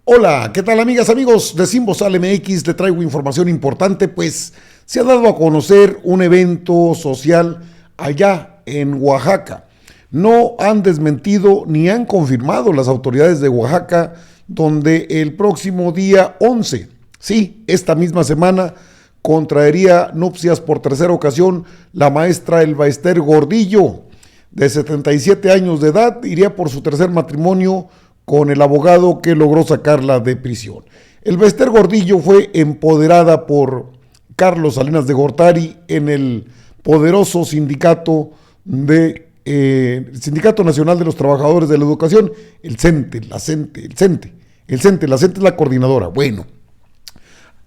Hola, ¿qué tal amigas, amigos de Sin Bozal MX? Le traigo información importante, pues se ha dado a conocer un evento social allá en Oaxaca. No han desmentido ni han confirmado las autoridades de Oaxaca, donde el próximo día 11, sí, esta misma semana, contraería nupcias por tercera ocasión la maestra Elba Ester Gordillo, de 77 años de edad, iría por su tercer matrimonio con el abogado que logró sacarla de prisión. Elba Ester Gordillo fue empoderada por Carlos Salinas de Gortari en el poderoso sindicato Sindicato Nacional de los Trabajadores de la Educación, el CENTE, la CENTE es la coordinadora. Bueno,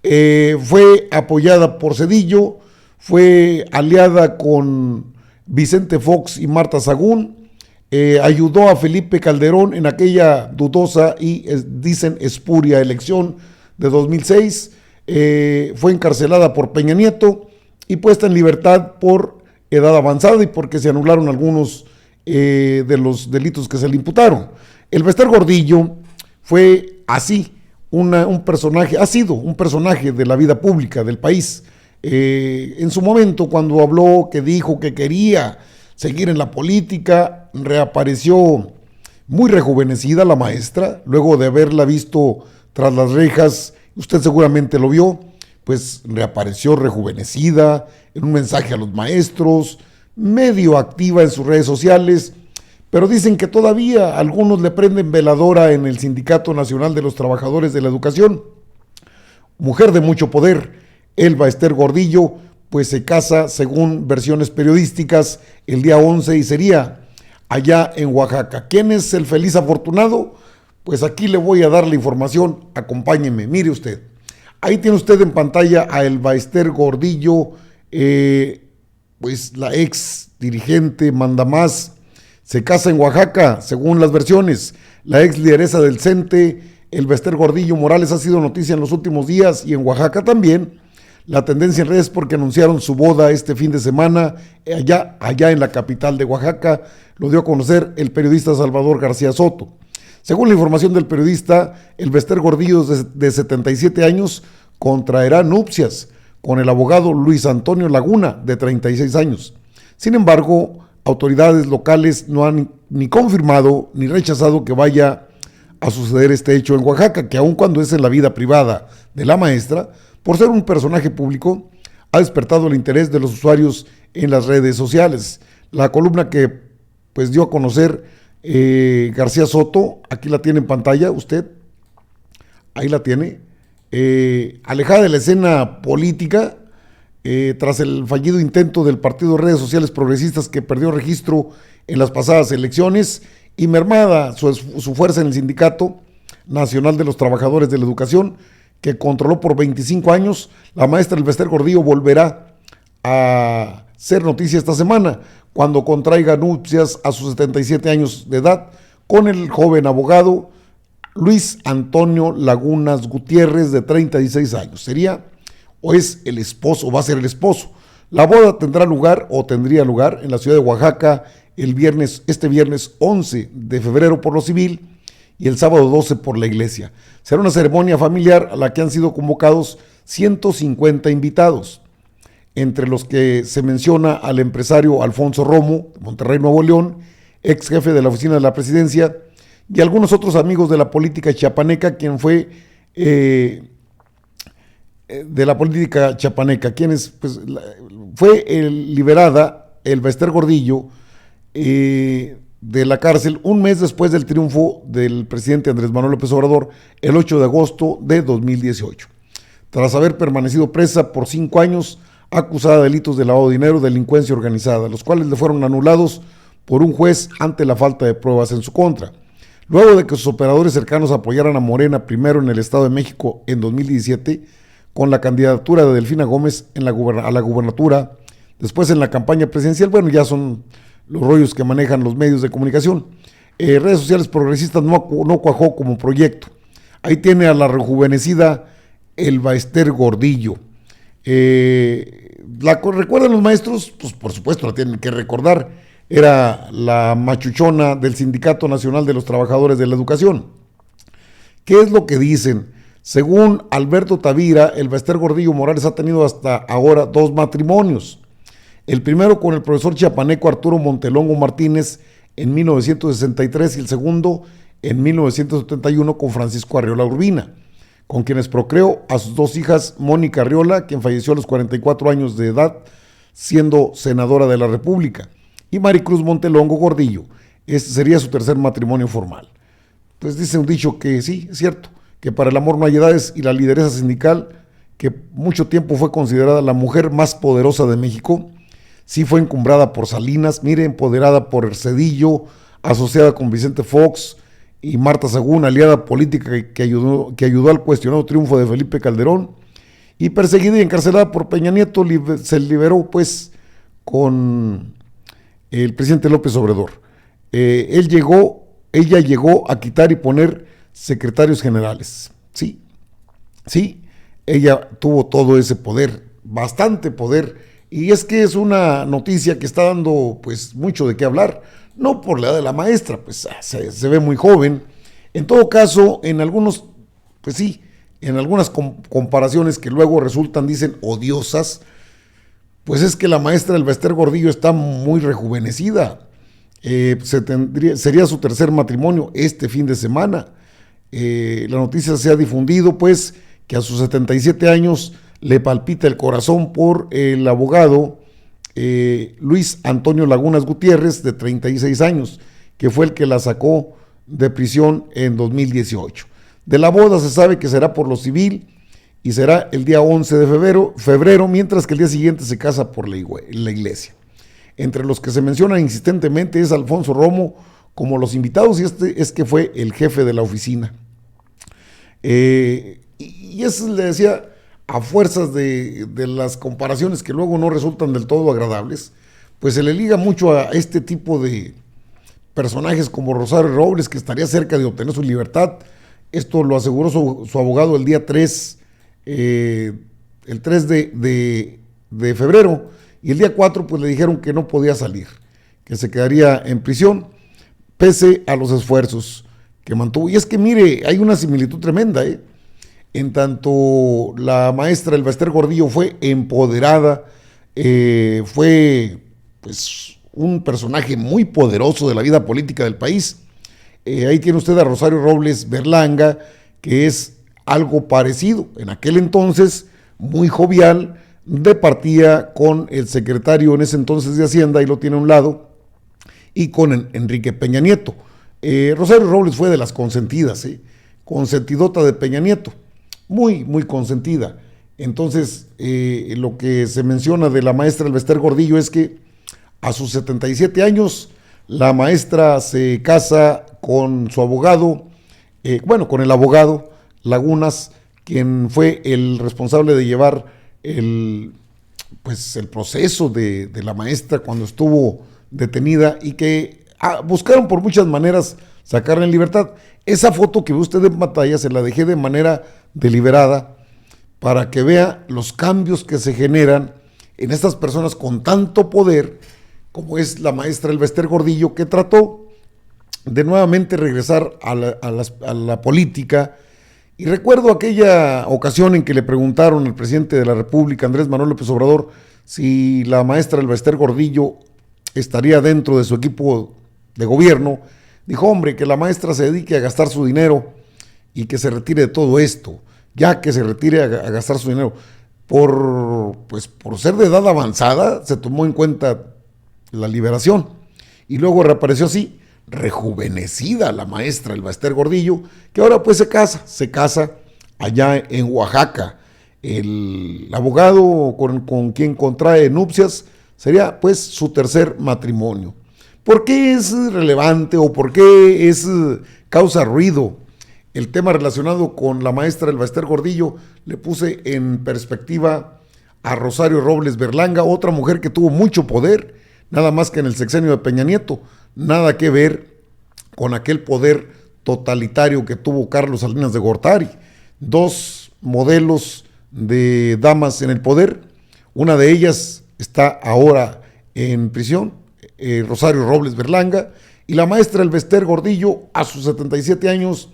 fue apoyada por Zedillo, fue aliada con Vicente Fox y Marta Sagún, ayudó a Felipe Calderón en aquella dudosa y dicen espuria elección de 2006, fue encarcelada por Peña Nieto y puesta en libertad por edad avanzada y porque se anularon algunos de los delitos que se le imputaron. Elba Ester Gordillo fue así, un personaje, ha sido un personaje de la vida pública del país. En su momento, cuando habló, que dijo que quería seguir en la política, reapareció muy rejuvenecida la maestra, luego de haberla visto tras las rejas, usted seguramente lo vio, pues reapareció rejuvenecida, en un mensaje a los maestros, medio activa en sus redes sociales, pero dicen que todavía algunos le prenden veladora en el Sindicato Nacional de los Trabajadores de la Educación. Mujer de mucho poder, Elba Ester Gordillo, pues se casa, según versiones periodísticas, el día 11 y sería allá en Oaxaca. ¿Quién es el feliz afortunado? Pues aquí le voy a dar la información, acompáñeme, mire usted. Ahí tiene usted en pantalla a Elba Ester Gordillo, pues la ex dirigente mandamás, se casa en Oaxaca, según las versiones. La ex lideresa del CENTE, Elba Ester Gordillo Morales, ha sido noticia en los últimos días y en Oaxaca también. La tendencia en redes porque anunciaron su boda este fin de semana allá en la capital de Oaxaca, lo dio a conocer el periodista Salvador García Soto. Según la información del periodista, Elba Ester Gordillo, de 77 años, contraerá nupcias con el abogado Luis Antonio Laguna, de 36 años. Sin embargo, autoridades locales no han ni confirmado ni rechazado que vaya a suceder este hecho en Oaxaca, que aun cuando es en la vida privada de la maestra, por ser un personaje público, ha despertado el interés de los usuarios en las redes sociales. La columna que pues dio a conocer García Soto, aquí la tiene en pantalla usted, ahí la tiene, alejada de la escena política, tras el fallido intento del Partido de Redes Sociales Progresistas que perdió registro en las pasadas elecciones y mermada su fuerza en el Sindicato Nacional de los Trabajadores de la Educación, que controló por 25 años, la maestra Elba Ester Gordillo volverá a ser noticia esta semana, cuando contraiga nupcias a sus 77 años de edad con el joven abogado Luis Antonio Lagunas Gutiérrez, de 36 años. Sería o es el esposo, o va a ser el esposo. La boda tendría lugar en la ciudad de Oaxaca este viernes 11 de febrero por lo civil y el sábado 12 por la iglesia. Será una ceremonia familiar a la que han sido convocados 150 invitados, entre los que se menciona al empresario Alfonso Romo, de Monterrey, Nuevo León, ex jefe de la oficina de la presidencia, y algunos otros amigos de la política chiapaneca, quien fue de la política chiapaneca, quienes pues, fue liberada Elba Ester Gordillo de la cárcel un mes después del triunfo del presidente Andrés Manuel López Obrador, el 8 de agosto de 2018. Tras haber permanecido presa por 5 años, acusada de delitos de lavado de dinero, delincuencia organizada, los cuales le fueron anulados por un juez ante la falta de pruebas en su contra. Luego de que sus operadores cercanos apoyaran a Morena primero en el Estado de México en 2017, con la candidatura de Delfina Gómez a la gubernatura, después en la campaña presidencial, bueno, ya son los rollos que manejan los medios de comunicación. Redes sociales progresistas no cuajó como proyecto. Ahí tiene a la rejuvenecida Elba Ester Gordillo. ¿La recuerdan los maestros? Pues por supuesto la tienen que recordar. Era la machuchona del Sindicato Nacional de los Trabajadores de la Educación. ¿Qué es lo que dicen? Según Alberto Tavira, el Bester Gordillo Morales ha tenido hasta ahora 2 matrimonios. El primero con el profesor chiapaneco Arturo Montelongo Martínez en 1963 y el segundo en 1971 con Francisco Arriola Urbina, con quienes procreó a sus 2 hijas, Mónica Arriola, quien falleció a los 44 años de edad, siendo senadora de la República, y Maricruz Montelongo Gordillo. Este sería su tercer matrimonio formal. Pues dice un dicho que sí, es cierto, que para el amor no hay edades, y la lideresa sindical, que mucho tiempo fue considerada la mujer más poderosa de México, sí fue encumbrada por Salinas, mire, empoderada por Cedillo, asociada con Vicente Fox y Marta Sagún, aliada política que ayudó al cuestionado triunfo de Felipe Calderón, y perseguida y encarcelada por Peña Nieto, se liberó pues con el presidente López Obrador. Ella llegó a quitar y poner secretarios generales, sí, ella tuvo todo ese poder, bastante poder. Y es que es una noticia que está dando pues mucho de qué hablar, no por la edad de la maestra, pues se ve muy joven. En todo caso, en algunos, pues sí, en algunas comparaciones que luego resultan, dicen, odiosas, pues es que la maestra del Bester Gordillo está muy rejuvenecida. Sería su tercer matrimonio este fin de semana. La noticia se ha difundido pues que a sus 77 años le palpita el corazón por el abogado Luis Antonio Lagunas Gutiérrez, de 36 años, que fue el que la sacó de prisión en 2018. De la boda se sabe que será por lo civil y será el día 11 de febrero, mientras que el día siguiente se casa por la iglesia. Entre los que se mencionan insistentemente es Alfonso Romo como los invitados, y este es que fue el jefe de la oficina. Y eso le decía, a fuerzas de las comparaciones que luego no resultan del todo agradables, pues se le liga mucho a este tipo de personajes como Rosario Robles, que estaría cerca de obtener su libertad. Esto lo aseguró su abogado el día 3, el 3 de febrero, y el día 4 pues le dijeron que no podía salir, que se quedaría en prisión, pese a los esfuerzos que mantuvo. Y es que mire, hay una similitud tremenda, en tanto la maestra del Bester Gordillo fue empoderada, fue pues un personaje muy poderoso de la vida política del país. Ahí tiene usted a Rosario Robles Berlanga, que es algo parecido. En aquel entonces, muy jovial, repartía con el secretario en ese entonces de Hacienda, y lo tiene a un lado, y con Enrique Peña Nieto. Rosario Robles fue de las consentidas, consentidota de Peña Nieto, muy, muy consentida. Entonces, lo que se menciona de la maestra del Bester Gordillo es que a sus 77 años, la maestra se casa con su abogado, con el abogado Lagunas, quien fue el responsable de llevar el proceso de la maestra cuando estuvo detenida, y que buscaron por muchas maneras sacarla en libertad. Esa foto que ve usted en pantalla se la dejé de manera deliberada para que vea los cambios que se generan en estas personas con tanto poder como es la maestra del Bester Gordillo, que trató de nuevamente regresar a la política. Y recuerdo aquella ocasión en que le preguntaron al presidente de la República, Andrés Manuel López Obrador, si la maestra del Bester Gordillo estaría dentro de su equipo de gobierno. Dijo, hombre, que la maestra se dedique a gastar su dinero y que se retire de todo esto, ya que se retire a gastar su dinero. Por ser de edad avanzada, se tomó en cuenta la liberación, y luego reapareció así, rejuvenecida, la maestra del Bester Gordillo, que ahora pues se casa allá en Oaxaca. El abogado con quien contrae nupcias sería pues su tercer matrimonio. ¿Por qué es relevante o por qué causa ruido el tema relacionado con la maestra del Bester Gordillo? Le puse en perspectiva a Rosario Robles Berlanga, otra mujer que tuvo mucho poder, nada más que en el sexenio de Peña Nieto, nada que ver con aquel poder totalitario que tuvo Carlos Salinas de Gortari. 2 modelos de damas en el poder, una de ellas está ahora en prisión, Rosario Robles Berlanga, y la maestra del Bester Gordillo, a sus 77 años,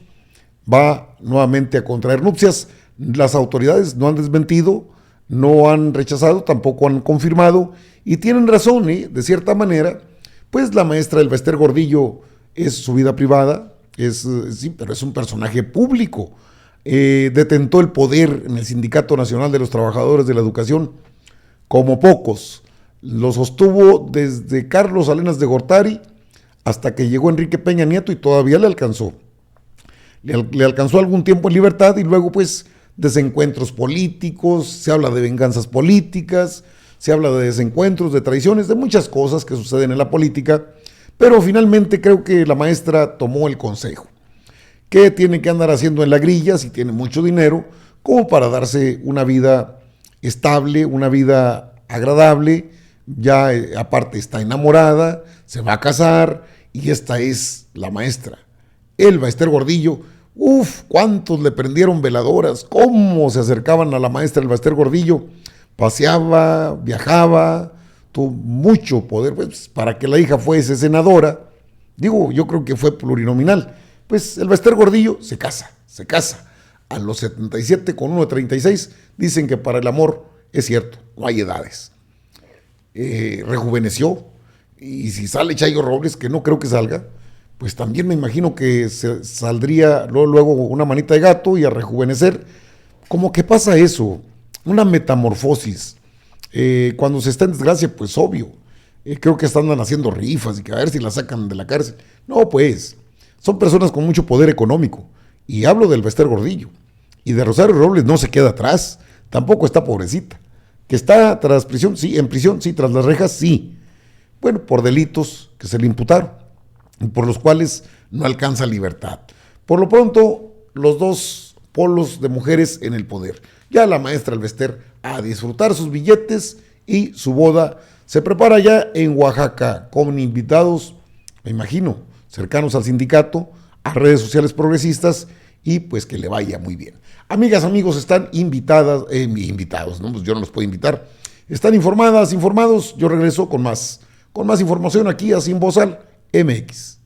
va nuevamente a contraer nupcias. Las autoridades no han desmentido, no han rechazado, tampoco han confirmado, y tienen razón, ¿eh? De cierta manera, pues la maestra Elba Ester Gordillo es su vida privada, sí, pero es un personaje público. Detentó el poder en el Sindicato Nacional de los Trabajadores de la Educación como pocos. Lo sostuvo desde Carlos Salinas de Gortari hasta que llegó Enrique Peña Nieto y todavía le alcanzó. Le alcanzó algún tiempo en libertad y luego pues desencuentros políticos, se habla de venganzas políticas, se habla de desencuentros, de traiciones, de muchas cosas que suceden en la política, pero finalmente creo que la maestra tomó el consejo. ¿Qué tiene que andar haciendo en la grilla si tiene mucho dinero como para darse una vida estable, una vida agradable? Ya aparte está enamorada, se va a casar y esta es la maestra Elba Ester Gordillo. Uf, cuántos le prendieron veladoras, cómo se acercaban a la maestra Elba Ester Gordillo, paseaba, viajaba, tuvo mucho poder, pues, para que la hija fuese senadora. Digo, yo creo que fue plurinominal. Pues Elba Ester Gordillo se casa. A los 77 con uno de 36, dicen que para el amor es cierto, no hay edades. Rejuveneció, y si sale Chayo Robles, que no creo que salga, pues también me imagino que saldría luego una manita de gato y a rejuvenecer. Como que pasa eso, una metamorfosis. Cuando se está en desgracia, pues obvio. Creo que están haciendo rifas y que a ver si la sacan de la cárcel. No, pues, son personas con mucho poder económico. Y hablo del Elba Ester Gordillo. Y de Rosario Robles no se queda atrás. Tampoco está pobrecita. Que está tras prisión, sí, en prisión, sí, tras las rejas, sí. Bueno, por delitos que se le imputaron, por los cuales no alcanza libertad. Por lo pronto, los dos polos de mujeres en el poder. Ya la maestra Elba Ester a disfrutar sus billetes y su boda se prepara ya en Oaxaca con invitados, me imagino, cercanos al sindicato, a redes sociales progresistas y pues que le vaya muy bien. Amigas, amigos, están invitados, ¿no? Pues yo no los puedo invitar. Están informados. Yo regreso con más información aquí a Sin Bozal MX.